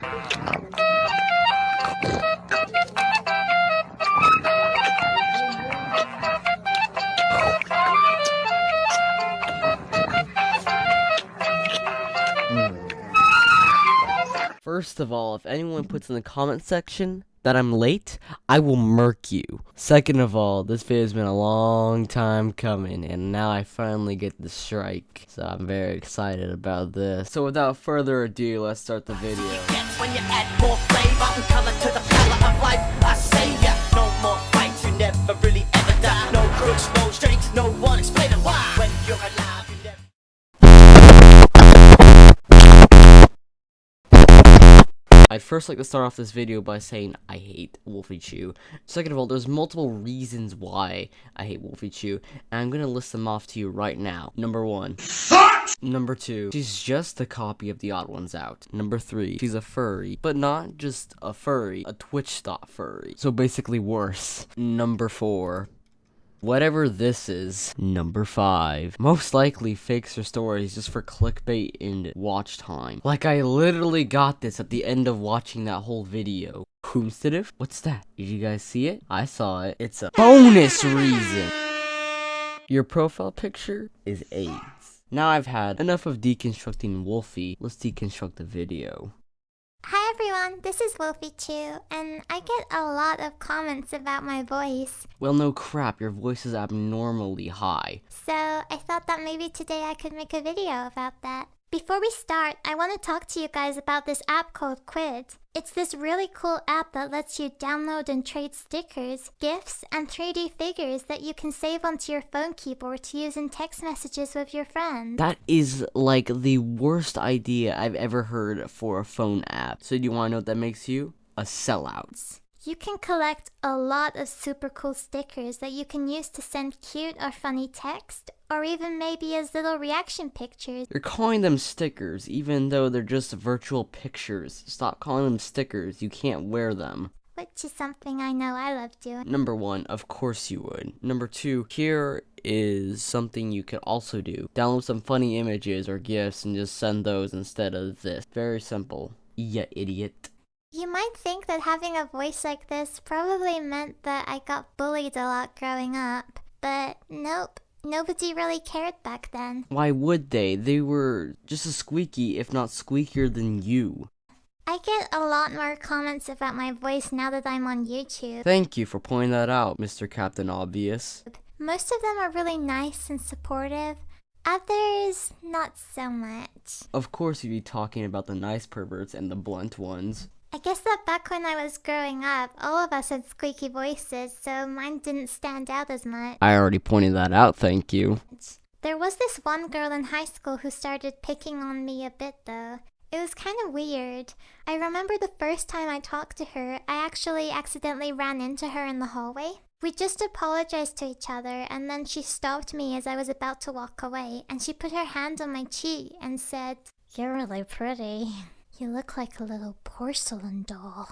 First of all, if anyone puts in the comment section that I'm late, I will murk you. Second of all, this video's been a long time coming, and now I finally get the strike. So I'm very excited about this. So without further ado, let's start the video. When you add more flavor and color to the palette of life, I say ya, no more fights, you never really ever die. No crooks, no strings, no one explaining why. When you're alive, you never. I'd first like to start off this video by saying I hate Wolfychu. Second of all, there's multiple reasons why I hate Wolfychu, and I'm gonna list them off to you right now. Number 1. Number 2, she's just a copy of the Odd Ones Out. Number 3, she's a furry, but not just a furry, a Twitch.com furry. So basically worse. Number 4. Whatever this is. Number 5. Most likely fakes her stories just for clickbait and watch time. Like I literally got this at the end of watching that whole video. Whomstative? What's that? Did you guys see it? I saw it. It's a bonus reason. Your profile picture is AIDS. Now I've had enough of deconstructing Wolfie. Let's deconstruct the video. Hi everyone, this is Wolfychu, and I get a lot of comments about my voice. Well, no crap, your voice is abnormally high. So I thought that maybe today I could make a video about that. Before we start, I want to talk to you guys about this app called Quid. It's this really cool app that lets you download and trade stickers, GIFs, and 3D figures that you can save onto your phone keyboard to use in text messages with your friends. That is like the worst idea I've ever heard for a phone app. So do you want to know what that makes you? A sellout. You can collect a lot of super cool stickers that you can use to send cute or funny text, or even maybe as little reaction pictures. You're calling them stickers, even though they're just virtual pictures. Stop calling them stickers, you can't wear them. Which is something I know I love doing. Number 1, of course you would. Number 2, here is something you could also do. Download some funny images or GIFs and just send those instead of this. Very simple. Ya idiot. You might think that having a voice like this probably meant that I got bullied a lot growing up, but nope, nobody really cared back then. Why would they? They were just as squeaky, if not squeakier than you. I get a lot more comments about my voice now that I'm on YouTube. Thank you for pointing that out, Mr. Captain Obvious. Most of them are really nice and supportive. Others, not so much. Of course you'd be talking about the nice perverts and the blunt ones. I guess that back when I was growing up, all of us had squeaky voices, so mine didn't stand out as much. I already pointed that out, thank you. There was this one girl in high school who started picking on me a bit though. It was kind of weird. I remember the first time I talked to her, I actually accidentally ran into her in the hallway. We just apologized to each other, and then she stopped me as I was about to walk away, and she put her hand on my cheek and said, "You're really pretty. You look like a little porcelain doll."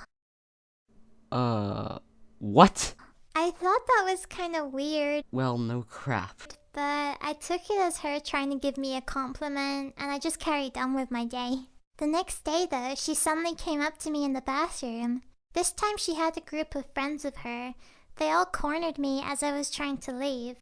What? I thought that was kind of weird. Well, no crap. But I took it as her trying to give me a compliment, and I just carried on with my day. The next day, though, she suddenly came up to me in the bathroom. This time she had a group of friends with her. They all cornered me as I was trying to leave.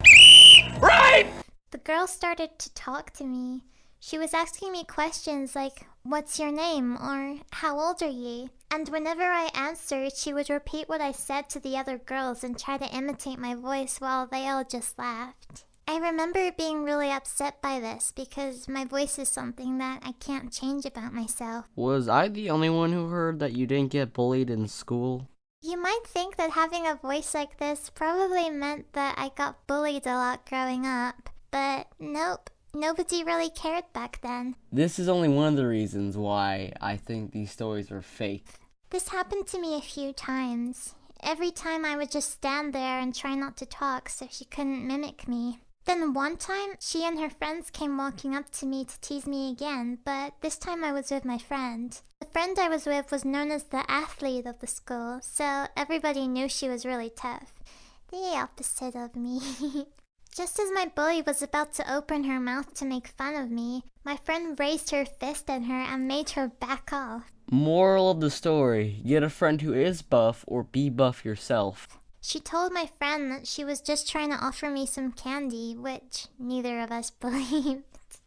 Right! The girl started to talk to me. She was asking me questions like, "What's your name?" or "How old are you?" And whenever I answered, she would repeat what I said to the other girls and try to imitate my voice while they all just laughed. I remember being really upset by this because my voice is something that I can't change about myself. Was I the only one who heard that you didn't get bullied in school? You might think that having a voice like this probably meant that I got bullied a lot growing up, but nope. Nobody really cared back then. This is only one of the reasons why I think these stories are fake. This happened to me a few times. Every time I would just stand there and try not to talk so she couldn't mimic me. Then one time, she and her friends came walking up to me to tease me again, but this time I was with my friend. The friend I was with was known as the athlete of the school, so everybody knew she was really tough. The opposite of me. Just as my bully was about to open her mouth to make fun of me, my friend raised her fist at her and made her back off. Moral of the story, get a friend who is buff or be buff yourself. She told my friend that she was just trying to offer me some candy, which neither of us believed.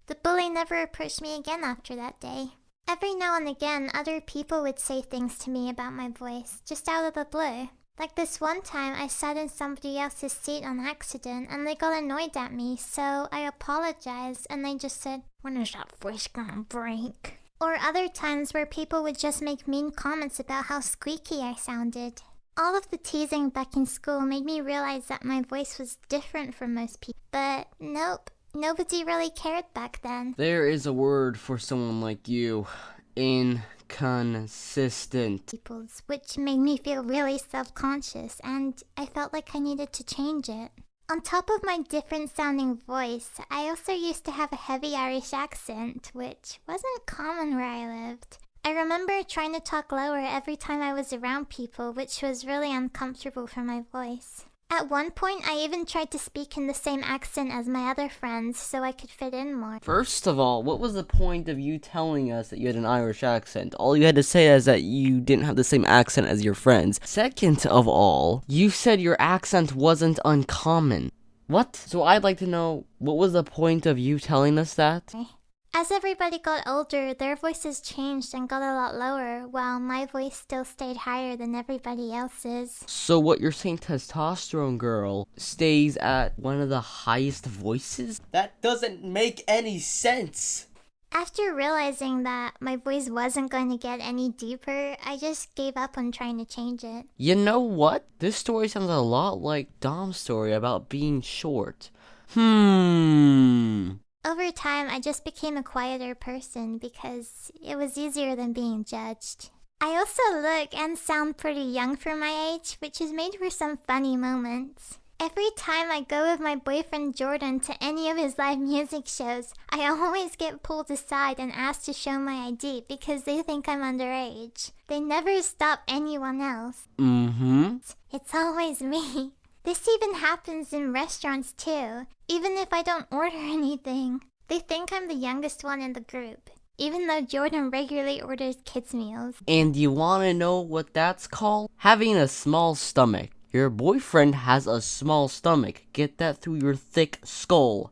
The bully never approached me again after that day. Every now and again, other people would say things to me about my voice, just out of the blue. Like this one time, I sat in somebody else's seat on accident and they got annoyed at me, so I apologized and they just said, "When is that voice gonna break?" Or other times where people would just make mean comments about how squeaky I sounded. All of the teasing back in school made me realize that my voice was different from most people. But nope, nobody really cared back then. There is a word for someone like you. Inconsistent. Which made me feel really self-conscious, and I felt like I needed to change it. On top of my different sounding voice, I also used to have a heavy Irish accent, which wasn't common where I lived. I remember trying to talk lower every time I was around people, which was really uncomfortable for my voice. At one point, I even tried to speak in the same accent as my other friends so I could fit in more. First of all, what was the point of you telling us that you had an Irish accent? All you had to say is that you didn't have the same accent as your friends. Second of all, you said your accent wasn't uncommon. What? So I'd like to know, what was the point of you telling us that? As everybody got older, their voices changed and got a lot lower, while my voice still stayed higher than everybody else's. So what you're saying, Testosterone Girl stays at one of the highest voices? That doesn't make any sense! After realizing that my voice wasn't going to get any deeper, I just gave up on trying to change it. You know what? This story sounds a lot like Dom's story about being short. Over time, I just became a quieter person because it was easier than being judged. I also look and sound pretty young for my age, which has made for some funny moments. Every time I go with my boyfriend Jordan to any of his live music shows, I always get pulled aside and asked to show my ID because they think I'm underage. They never stop anyone else. It's always me. This even happens in restaurants too, even if I don't order anything. They think I'm the youngest one in the group, even though Jordan regularly orders kids' meals. And you wanna know what that's called? Having a small stomach. Your boyfriend has a small stomach. Get that through your thick skull.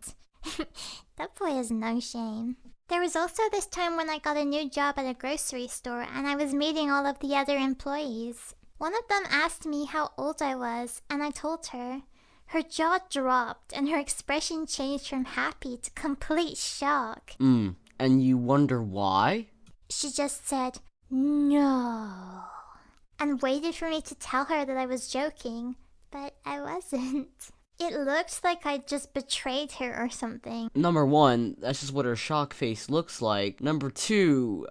That boy has no shame. There was also this time when I got a new job at a grocery store and I was meeting all of the other employees. One of them asked me how old I was, and I told her. Her jaw dropped, and her expression changed from happy to complete shock. And you wonder why? She just said, "No," and waited for me to tell her that I was joking, but I wasn't. It looked like I just betrayed her or something. Number one, that's just what her shock face looks like. Number two,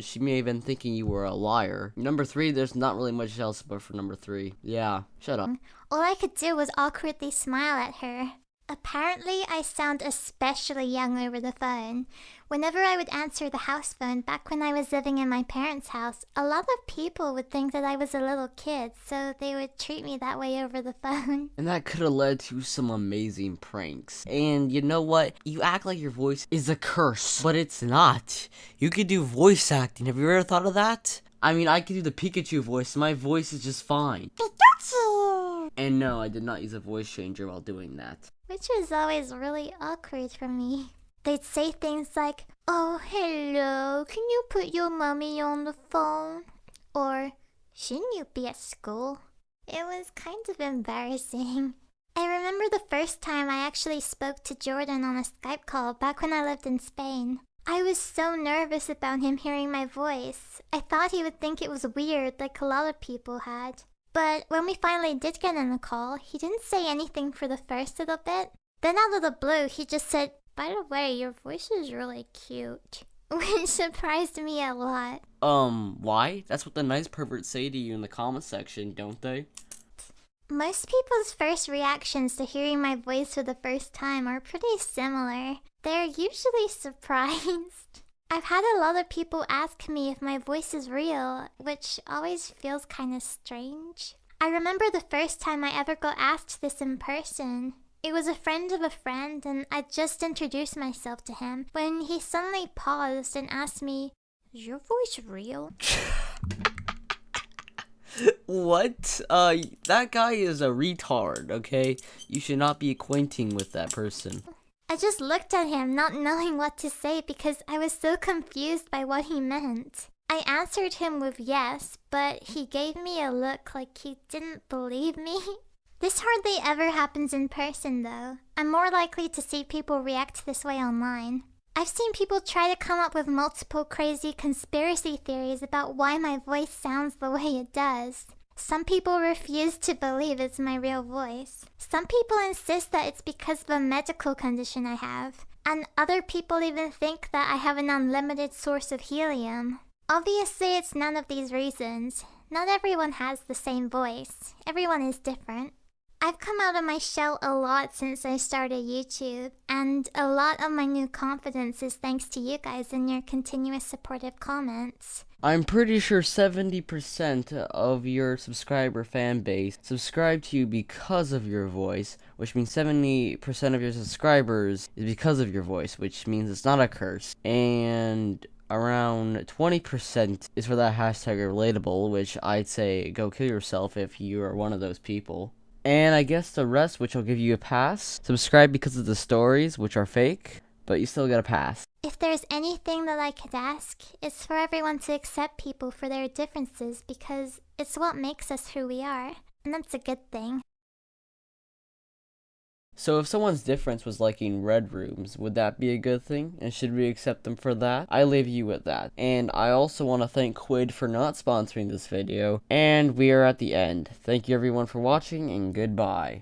she may have been thinking you were a liar. Number three, there's not really much else but for number three. Yeah, shut up. All I could do was awkwardly smile at her. Apparently, I sound especially young over the phone. Whenever I would answer the house phone back when I was living in my parents' house, a lot of people would think that I was a little kid, so they would treat me that way over the phone. And that could have led to some amazing pranks. And you know what? You act like your voice is a curse, but it's not. You could do voice acting. Have you ever thought of that? I mean, I could do the Pikachu voice, and my voice is just fine. Pikachu! And no, I did not use a voice changer while doing that. Which was always really awkward for me. They'd say things like, "Oh, hello, can you put your mommy on the phone?" Or, "Shouldn't you be at school?" It was kind of embarrassing. I remember the first time I actually spoke to Jordan on a Skype call back when I lived in Spain. I was so nervous about him hearing my voice. I thought he would think it was weird like a lot of people had. But when we finally did get on the call, he didn't say anything for the first little bit. Then out of the blue, he just said, "By the way, your voice is really cute." Which surprised me a lot. Why? That's what the nice perverts say to you in the comment section, don't they? Most people's first reactions to hearing my voice for the first time are pretty similar. They're usually surprised. I've had a lot of people ask me if my voice is real, which always feels kind of strange. I remember the first time I ever got asked this in person. It was a friend of a friend, and I just introduced myself to him when he suddenly paused and asked me, Is your voice real? What? That guy is a retard, okay? You should not be acquainting with that person. I just looked at him, not knowing what to say because I was so confused by what he meant. I answered him with yes, but he gave me a look like he didn't believe me. This hardly ever happens in person though. I'm more likely to see people react this way online. I've seen people try to come up with multiple crazy conspiracy theories about why my voice sounds the way it does. Some people refuse to believe it's my real voice. Some people insist that it's because of a medical condition I have. And other people even think that I have an unlimited source of helium. Obviously, it's none of these reasons. Not everyone has the same voice. Everyone is different. I've come out of my shell a lot since I started YouTube, and a lot of my new confidence is thanks to you guys and your continuous supportive comments. I'm pretty sure 70% of your subscriber fan base subscribe to you because of your voice, which means 70% of your subscribers is because of your voice, which means it's not a curse. And around 20% is for that hashtag relatable, which I'd say go kill yourself if you are one of those people. And I guess the rest, which will give you a pass, subscribe because of the stories, which are fake, but you still get a pass. If there's anything that I could ask, it's for everyone to accept people for their differences because it's what makes us who we are, and that's a good thing. So if someone's difference was liking red rooms, would that be a good thing? And should we accept them for that? I leave you with that. And I also want to thank Quid for not sponsoring this video. And we are at the end. Thank you everyone for watching, and goodbye.